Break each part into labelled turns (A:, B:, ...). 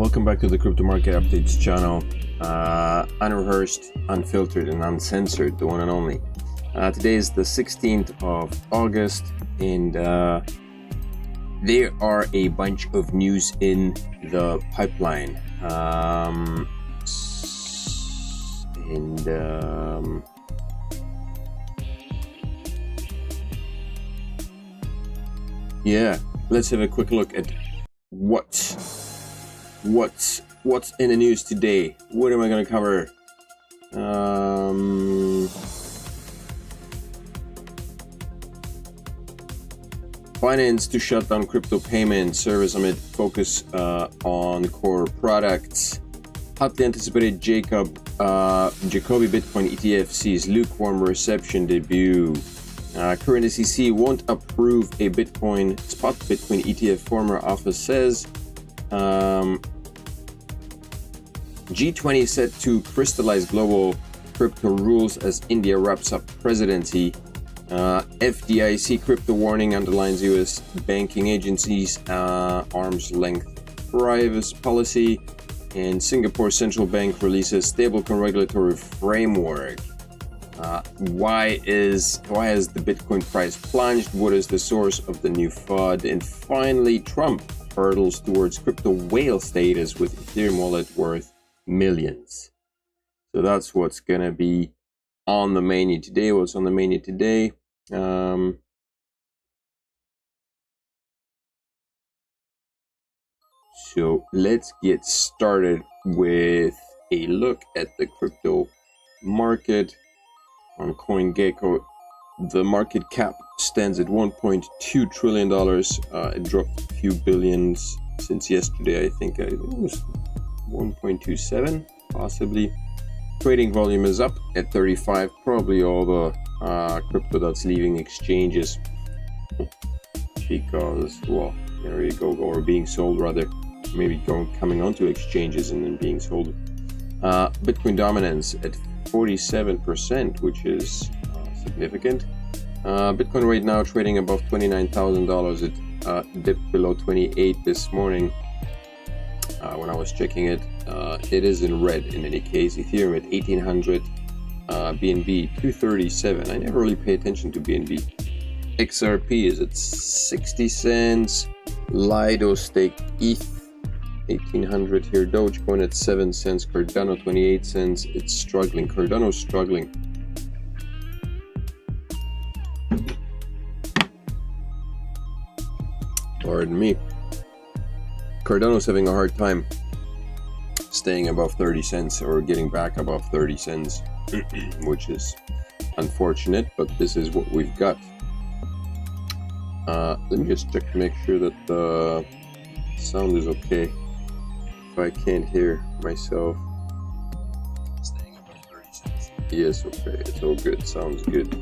A: Welcome back to the Crypto Market Updates channel. Unrehearsed, unfiltered, and uncensored, the one and only. Today is the 16th of August, and there are a bunch of news in the pipeline. Yeah, let's have a quick look at what's in the news today. What am I going to cover? Binance to shut down crypto payment service amid focus on core products. Hotly anticipated Jacobi Bitcoin ETF sees lukewarm reception debut. Current SEC won't approve a spot Bitcoin ETF, former office says. G20 set to crystallize global crypto rules as India wraps up presidency. FDIC crypto warning underlines US banking agencies' arm's length privacy policy. And Singapore Central Bank releases stablecoin regulatory framework. Why has the Bitcoin price plunged? What is the source of the new FUD? And finally, Trump hurdles towards crypto whale status with Ethereum wallet worth millions. So that's what's gonna be on the menu today. What's on the menu today? So let's get started with a look at the crypto market. On CoinGecko, the market cap stands at $1.2 trillion. It dropped a few billions since yesterday. I think it was 1.27, possibly. Trading volume is up at 35. Probably all the crypto that's leaving exchanges because, well, there you go, or being sold rather. Maybe coming onto exchanges and then being sold. Bitcoin dominance at 47%, which is significant. Bitcoin right now trading above $29,000. It dipped below 28 this morning. When I was checking it, it is in red in any case. Ethereum at 1800, BNB 237. I never really pay attention to BNB. XRP is at 60 cents. Lido stake ETH 1800 here. Dogecoin at 7 cents. Cardano 28 cents. It's struggling. Cardano's struggling. Pardon me. Cardano's having a hard time staying above 30 cents or getting back above 30 cents, which is unfortunate, but this is what we've got. Let me just check to make sure that the sound is okay. If I can't hear myself. Staying above 30 cents. Yes, okay, it's all good. Sounds good.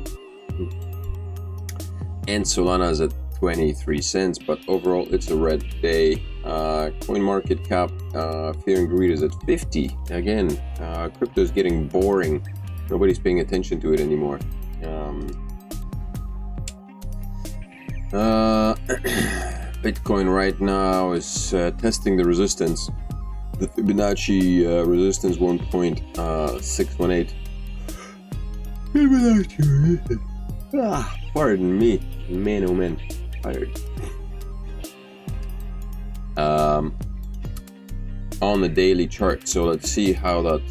A: And Solana is at 23 cents, but overall it's a red day. Coin market cap, fear and greed is at 50. Again, crypto is getting boring. Nobody's paying attention to it anymore. Bitcoin right now is testing the resistance. The Fibonacci resistance 1.618. Fibonacci resistance. Pardon me. Man, oh man. Tired. On the daily chart, so let's see how that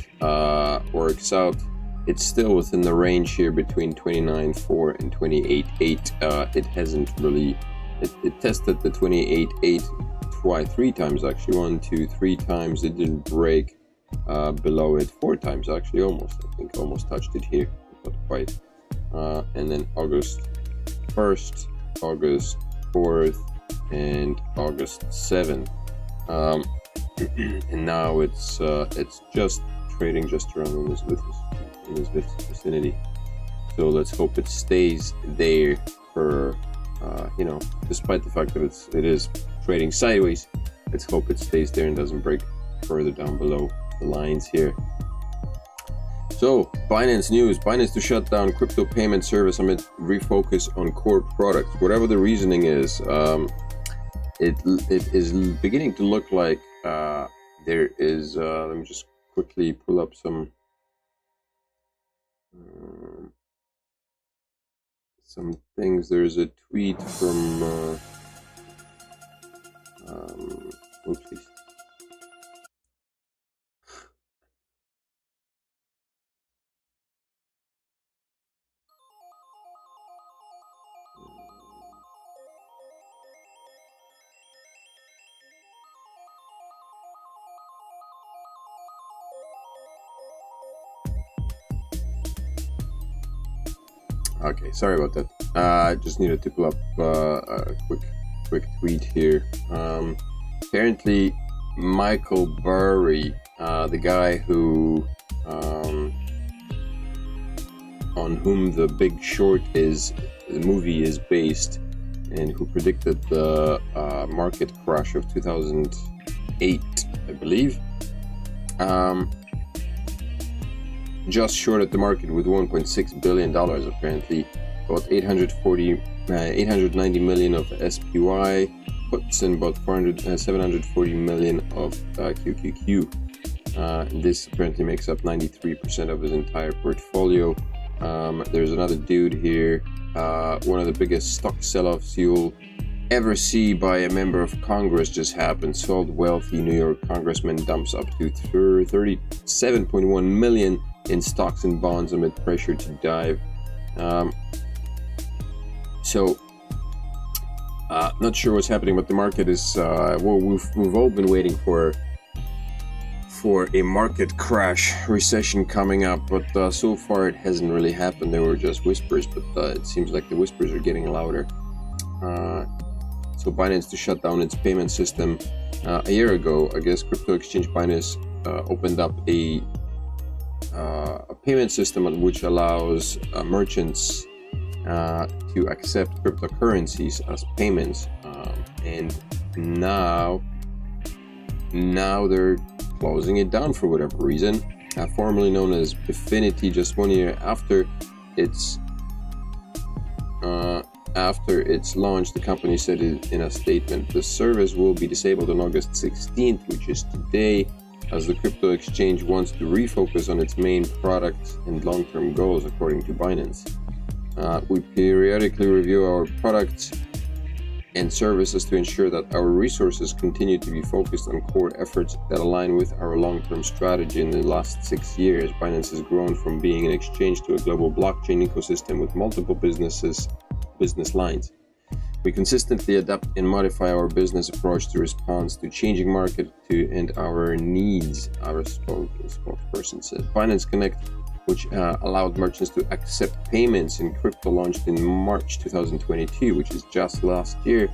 A: works out. It's still within the range here between 29.4 and 28.8. It hasn't really, it tested the 28.8 three times actually. 1, 2, 3 times. It didn't break below it 4 times actually, almost. I think almost touched it here, not quite. And then August 1st, August 4th, and August 7th. And now it's just trading just around in this vicinity. So let's hope it stays there for despite the fact that it is trading sideways. Let's hope it stays there and doesn't break further down below the lines here. So, Binance news. Binance to shut down crypto payment service amid refocus on core products. Whatever the reasoning is, it is beginning to look like there is, let me just quickly pull up some things. There's a tweet from, oopsies. Okay, sorry about that. I just needed to pull up a quick tweet here. Apparently, Michael Burry, the guy who on whom The Big Short the movie is based, and who predicted the market crash of 2008, I believe. Just shorted the market with $1.6 billion, apparently. About 890 million of SPY puts and about 740 million of QQQ. This apparently makes up 93% of his entire portfolio. There's another dude here, one of the biggest stock sell-offs you'll ever see by a member of Congress just happened. Sold wealthy New York congressman dumps up to 37.1 million in stocks and bonds amid pressure to dive. Not sure what's happening, but the market is we've all been waiting for a market crash, recession coming up, but so far it hasn't really happened. There were just whispers, but it seems like the whispers are getting louder. So Binance to shut down its payment system a year ago. I guess crypto exchange Binance opened up a payment system which allows merchants to accept cryptocurrencies as payments, and now they're closing it down for whatever reason. Formerly known as Bifinity, just 1 year after its launch, the company said in a statement, the service will be disabled on August 16th, which is today, as the crypto exchange wants to refocus on its main products and long-term goals, according to Binance. We periodically review our products and services to ensure that our resources continue to be focused on core efforts that align with our long-term strategy. In the last 6 years, Binance has grown from being an exchange to a global blockchain ecosystem with multiple business lines. We consistently adapt and modify our business approach to respond to changing market and our needs, our spokesperson said. Binance Connect, which allowed merchants to accept payments in crypto, launched in March 2022, which is just last year,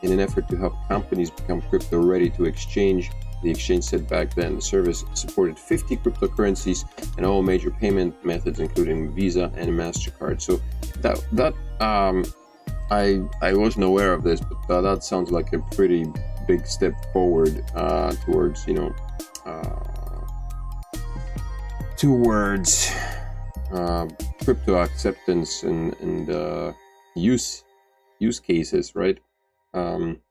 A: in an effort to help companies become crypto ready to exchange. The exchange said back then the service supported 50 cryptocurrencies and all major payment methods, including Visa and MasterCard. So I wasn't aware of this, but that sounds like a pretty big step forward towards crypto acceptance and use cases, right? And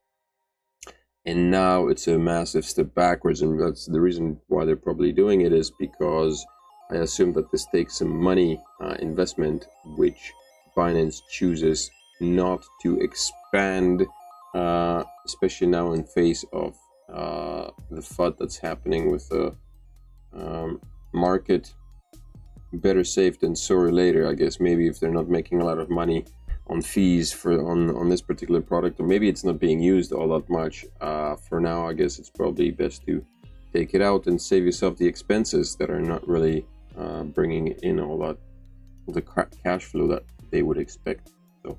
A: now it's a massive step backwards, and that's the reason why they're probably doing it, is because I assume that this takes some money investment, which Binance chooses not to expand, especially now in face of the FUD that's happening with the market. Better safe than sorry later, I guess. Maybe if they're not making a lot of money on fees on this particular product, or maybe it's not being used all that much for now, I guess it's probably best to take it out and save yourself the expenses that are not really bringing in all that the cash flow that they would expect. So,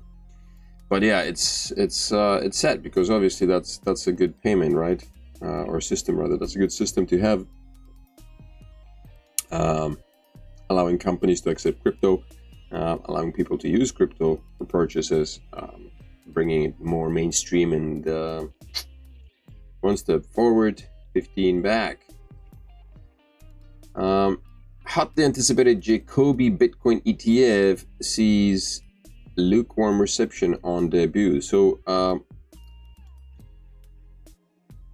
A: but yeah, it's sad, because obviously that's a good payment, right? Or system rather. That's a good system to have, allowing companies to accept crypto, allowing people to use crypto for purchases, bringing it more mainstream, and one step forward, 15 back. Hotly anticipated Jacoby Bitcoin ETF sees lukewarm reception on debut. So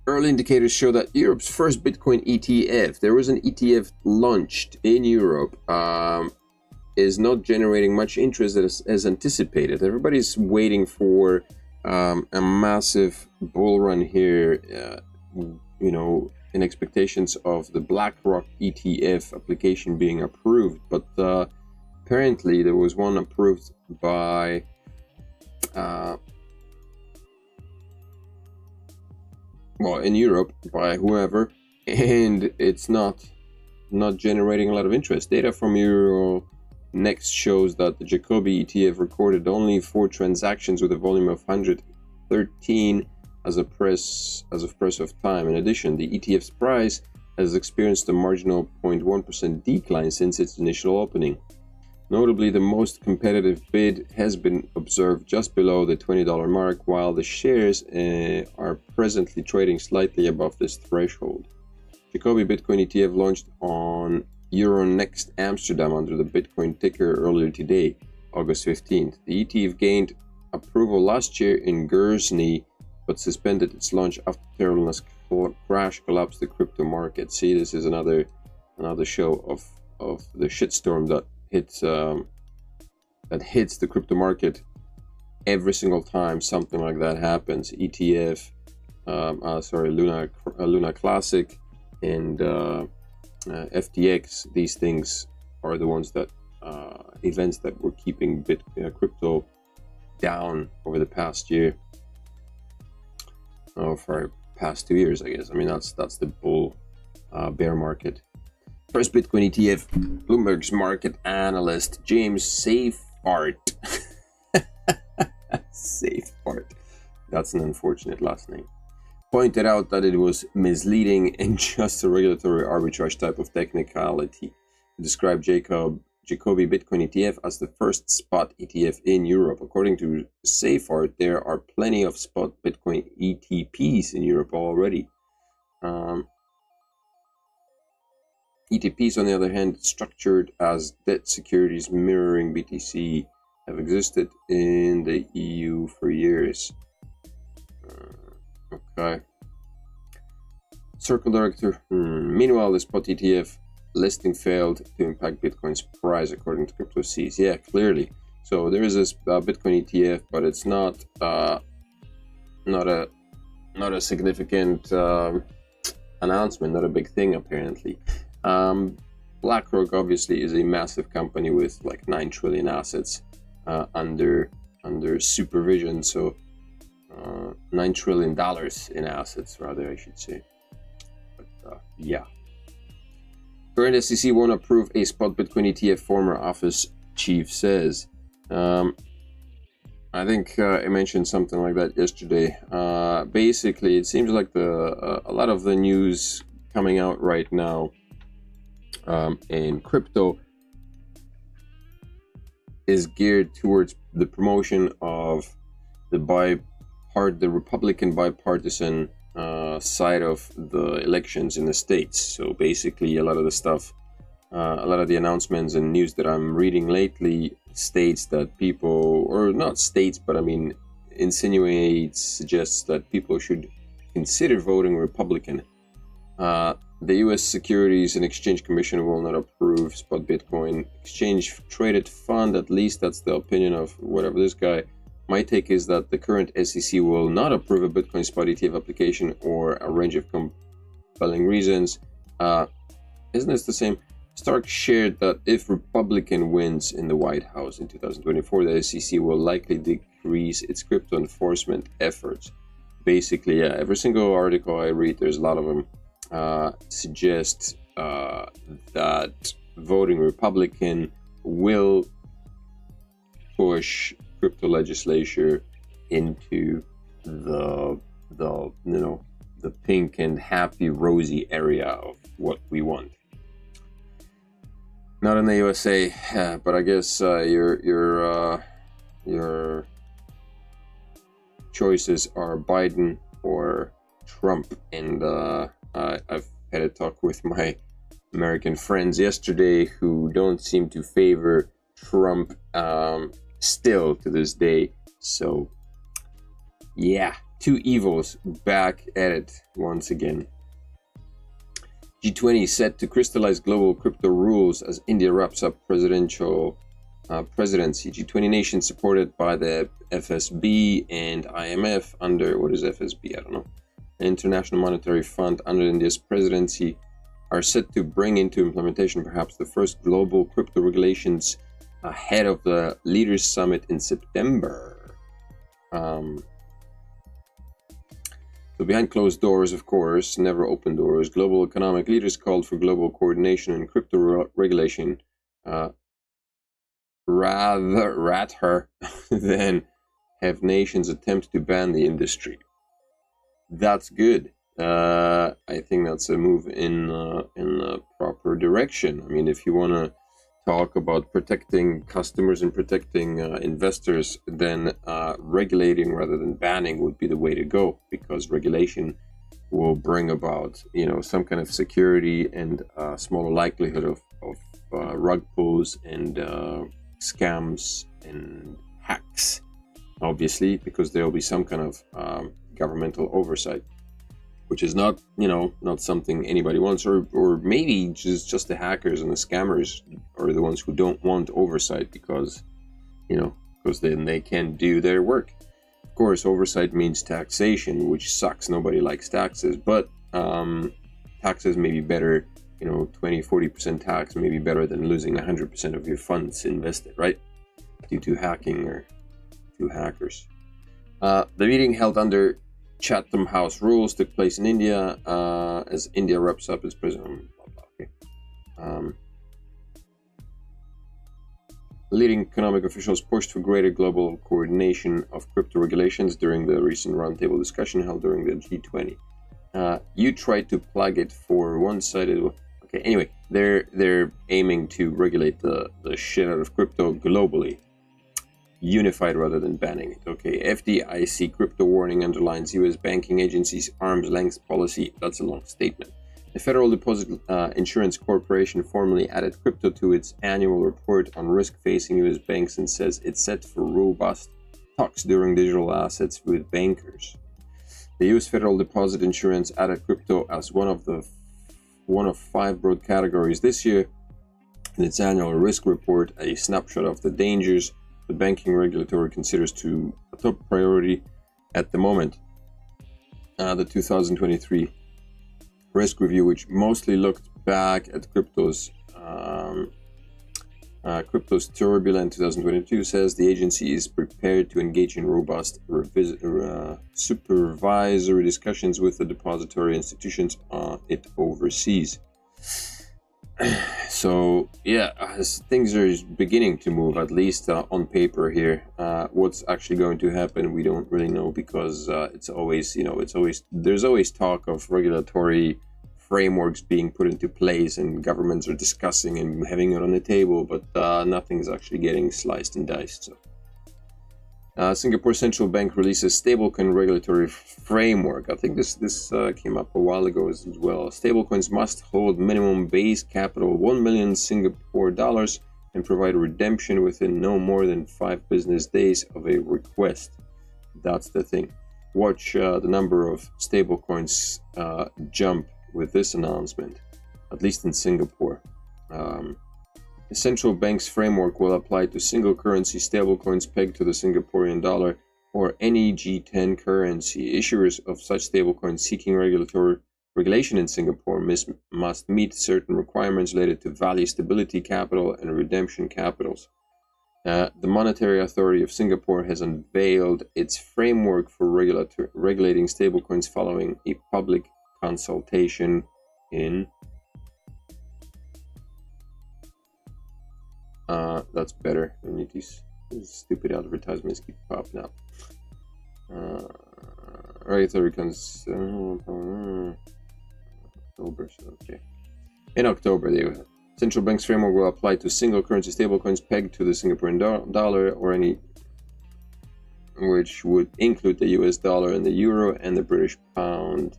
A: Early indicators show that Europe's first Bitcoin ETF, there was an ETF launched in Europe, is not generating much interest as anticipated. Everybody's waiting for a massive bull run here, in expectations of the BlackRock ETF application being approved. But apparently there was one approved by in Europe by whoever, and it's not generating a lot of interest. Data from Euronext shows that the Jacobi ETF recorded only 4 transactions with a volume of 113 as of press of time. In addition, the ETF's price has experienced a marginal 0.1% decline since its initial opening. Notably, the most competitive bid has been observed just below the $20 mark, while the shares are presently trading slightly above this threshold. Jacobi Bitcoin ETF launched on Euronext Amsterdam under the Bitcoin ticker earlier today, August 15th. The ETF gained approval last year in Guernsey, but suspended its launch after Terrorless crash collapsed the crypto market. See, this is another show of the shitstorm that hits the crypto market every single time something like that happens. ETF, Luna Classic, and FTX. These things are the ones that events that were keeping crypto down over the past year, for past 2 years, I guess. I mean, that's the bull bear market. First Bitcoin ETF, Bloomberg's market analyst James Seyffart. Seyffart, that's an unfortunate last name, pointed out that it was misleading and just a regulatory arbitrage type of technicality to describe Jacobi Bitcoin ETF as the first spot ETF in Europe. According to Seyffart, there are plenty of spot Bitcoin ETPs in Europe already. ETPs, on the other hand, structured as debt securities mirroring BTC, have existed in the EU for years. Okay. Circle director. Meanwhile, the spot ETF listing failed to impact Bitcoin's price, according to CryptoSeas. Yeah, clearly. So there is this Bitcoin ETF, but it's not a significant announcement, not a big thing apparently. BlackRock obviously is a massive company with like 9 trillion assets under supervision. So $9 trillion in assets, rather, I should say. But yeah. Current SEC won't approve a spot Bitcoin ETF, former office chief says. I think I mentioned something like that yesterday. Basically, it seems like a lot of the news coming out right now in crypto is geared towards the promotion of the Republican bipartisan side of the elections in the States. So basically, a lot of the announcements and news that I'm reading lately states that people, or not states, but I mean suggests that people should consider voting Republican. The U.S. Securities and Exchange Commission will not approve spot Bitcoin exchange traded fund. At least that's the opinion of whatever this guy. My take is that the current SEC will not approve a Bitcoin spot ETF application or a range of compelling reasons. Isn't this the same? Stark shared that if Republican wins in the White House in 2024, the SEC will likely decrease its crypto enforcement efforts. Basically, yeah, every single article I read, there's a lot of them, suggest that voting Republican will push crypto legislature into the pink and happy rosy area of what we want. Not in the USA, but I guess your choices are Biden or Trump. And I've had a talk with my American friends yesterday who don't seem to favor Trump still to this day. So yeah. Two evils back at it once again. G20 set to crystallize global crypto rules as India wraps up presidential presidency. G20 nations supported by the FSB and IMF under, what is FSB? I don't know. The International Monetary Fund under India's presidency are set to bring into implementation perhaps the first global crypto regulations ahead of the Leaders Summit in September. So behind closed doors, of course, never open doors, global economic leaders called for global coordination in crypto regulation rather than have nations attempt to ban the industry. That's good. I think that's a move in the proper direction. I mean, if you want to talk about protecting customers and protecting investors, then regulating rather than banning would be the way to go, because regulation will bring about, you know, some kind of security and smaller likelihood of rug pulls and scams and hacks, obviously, because there will be some kind of governmental oversight, which is not, you know, not something anybody wants, or maybe just the hackers and the scammers are the ones who don't want oversight because, you know, because then they can do their work. Of course, oversight means taxation, which sucks. Nobody likes taxes, but taxes may be better, you know, 20-40% tax may be better than losing 100% of your funds invested, right? Due to hacking or to hackers. The meeting held under Chatham House rules took place in India as India wraps up its president. Okay. Leading economic officials pushed for greater global coordination of crypto regulations during the recent roundtable discussion held during the G20. You tried to plug it for one-sided. Okay. Anyway, they're aiming to regulate the shit out of crypto globally. Unified rather than banning it. Okay, FDIC crypto warning underlines U.S. banking agency's arm's length policy. That's a long statement. The Federal Deposit Insurance Corporation formally added crypto to its annual report on risk facing U.S. banks and says it's set for robust talks during digital assets with bankers. The U.S. Federal Deposit Insurance added crypto as one of 5 broad categories this year in its annual risk report, a snapshot of the dangers the banking regulatory considers to a top priority at the moment. The 2023 risk review, which mostly looked back at crypto's turbulent 2022, says the agency is prepared to engage in robust supervisory discussions with the depository institutions it oversees. So yeah, things are beginning to move, at least on paper here. What's actually going to happen, we don't really know, because it's always, you know, there's always talk of regulatory frameworks being put into place and governments are discussing and having it on the table, but nothing's actually getting sliced and diced. So Singapore Central Bank releases stablecoin regulatory framework. I think this came up a while ago as well. Stablecoins must hold minimum base capital 1 million Singapore dollars and provide redemption within no more than 5 business days of a request. That's the thing. Watch the number of stablecoins jump with this announcement, at least in Singapore. The central bank's framework will apply to single currency stablecoins pegged to the Singaporean dollar or any G10 currency. Issuers of such stablecoins seeking regulation in Singapore must meet certain requirements related to value stability capital and redemption capitals. The Monetary Authority of Singapore has unveiled its framework for regulating stablecoins following a public consultation in that's better. I need these stupid advertisements keep popping up. Regulatory October, okay. In October, the central bank's framework will apply to single currency stablecoins pegged to the Singaporean dollar or any, which would include the US dollar and the euro and the British pound.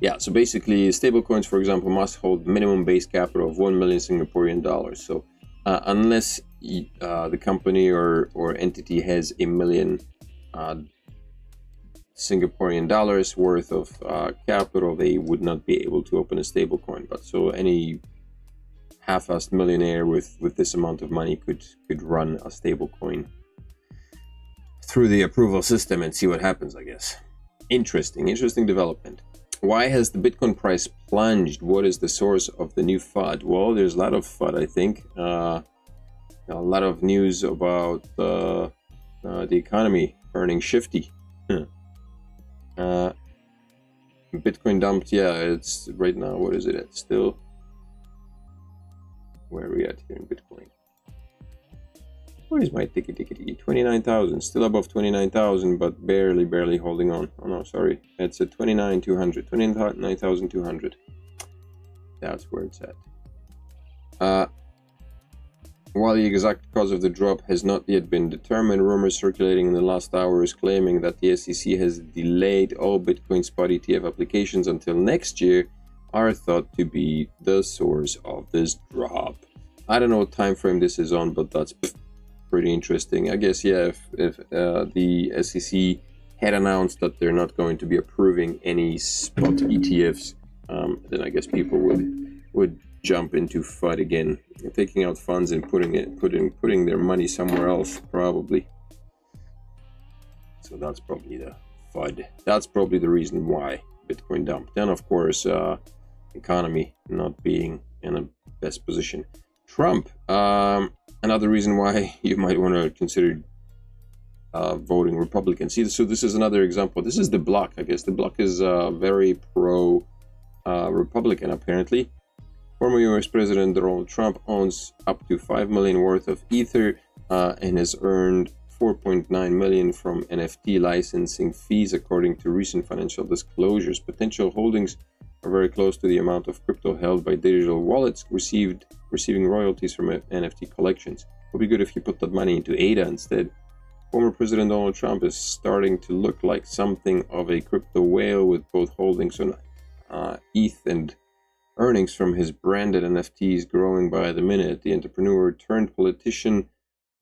A: Yeah, so basically, stablecoins, for example, must hold minimum base capital of 1 million Singaporean dollars. So unless the company or entity has $1 million Singaporean dollars worth of capital, they would not be able to open a stable coin. But so any half-assed millionaire with this amount of money could run a stable coin through the approval system and see what happens, I guess. Interesting development. Why has the Bitcoin price plunged? What is the source of the new FUD? Well, there's a lot of FUD, I think. A lot of news about the economy turning shifty. Bitcoin dumped, yeah, it's right now, what is it at still? Where are we at here in Bitcoin? Where is my ticky? 29,000, still above 29,000, but barely holding on. Oh no, sorry, it's at 29,200, 29,200. That's where it's at. While the exact cause of the drop has not yet been determined, rumors circulating in the last hours claiming that the SEC has delayed all Bitcoin spot ETF applications until next year are thought to be the source of this drop. I don't know what time frame this is on, but that's pretty interesting. I guess, yeah, if the SEC had announced that they're not going to be approving any spot ETFs, then I guess people would jump into FUD again, taking out funds and putting their money somewhere else, probably. So that's probably the FUD. That's probably the reason why Bitcoin dumped. Then, of course, economy not being in a best position. Trump, another reason why you might want to consider voting Republican. See, so this is another example. This is the bloc. I guess the bloc is very pro Republican, apparently. Former US President Donald Trump owns up to 5 million worth of Ether and has earned 4.9 million from NFT licensing fees, according to recent financial disclosures. Potential holdings are very close to the amount of crypto held by digital wallets receiving royalties from NFT collections. It would be good if you put that money into ADA instead. Former President Donald Trump is starting to look like something of a crypto whale, with both holdings on ETH and earnings from his branded NFTs growing by the minute. The entrepreneur turned politician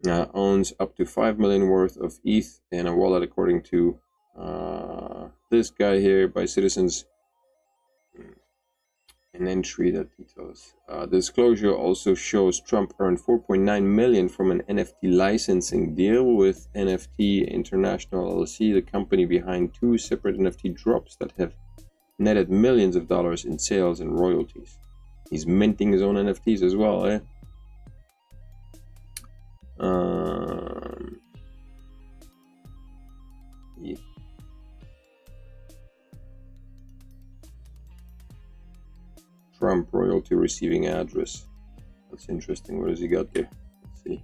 A: owns up to 5 million worth of ETH in a wallet, according to this guy here, by citizens. An entry that details. The disclosure also shows Trump earned 4.9 million from an NFT licensing deal with NFT International LLC, the company behind two separate NFT drops that have netted millions of dollars in sales and royalties. He's minting his own NFTs as well, eh? Yeah. Trump royalty receiving address. That's interesting. What has he got there? Let's see.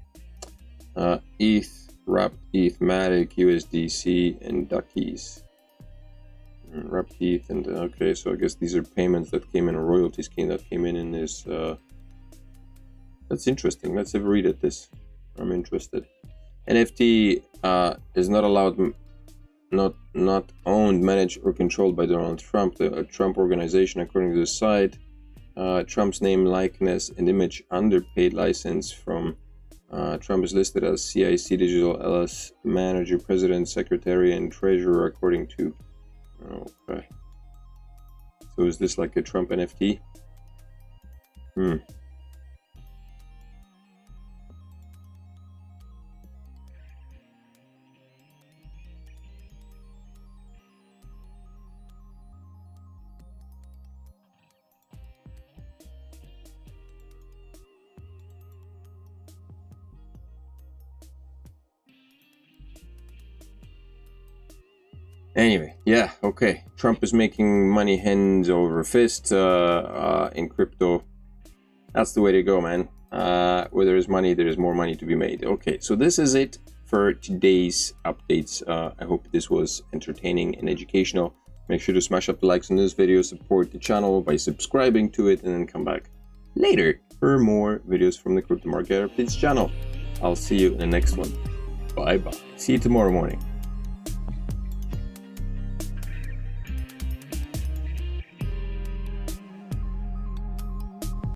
A: ETH, Wrapped ETH, Matic, USDC, and Duckies. Wrapped ETH, and okay, so I guess these are payments that came in, or royalty scheme that came in this. That's interesting. Let's have a read at this. I'm interested. NFT is not allowed, not owned, managed, or controlled by Donald Trump. The Trump organization, according to the site. Trump's name, likeness, and image under paid license from Trump is listed as CIC Digital LS manager, president, secretary, and treasurer, according to. Okay. So is this like a Trump NFT? Anyway, yeah, okay. Trump is making money hands over fist in crypto. That's the way to go, man. Where there is money, there is more money to be made. Okay, so this is it for today's updates. I hope this was entertaining and educational. Make sure to smash up the likes on this video, support the channel by subscribing to it, and then come back later for more videos from the Crypto Market Updates channel. I'll see you in the next one. Bye-bye. See you tomorrow morning.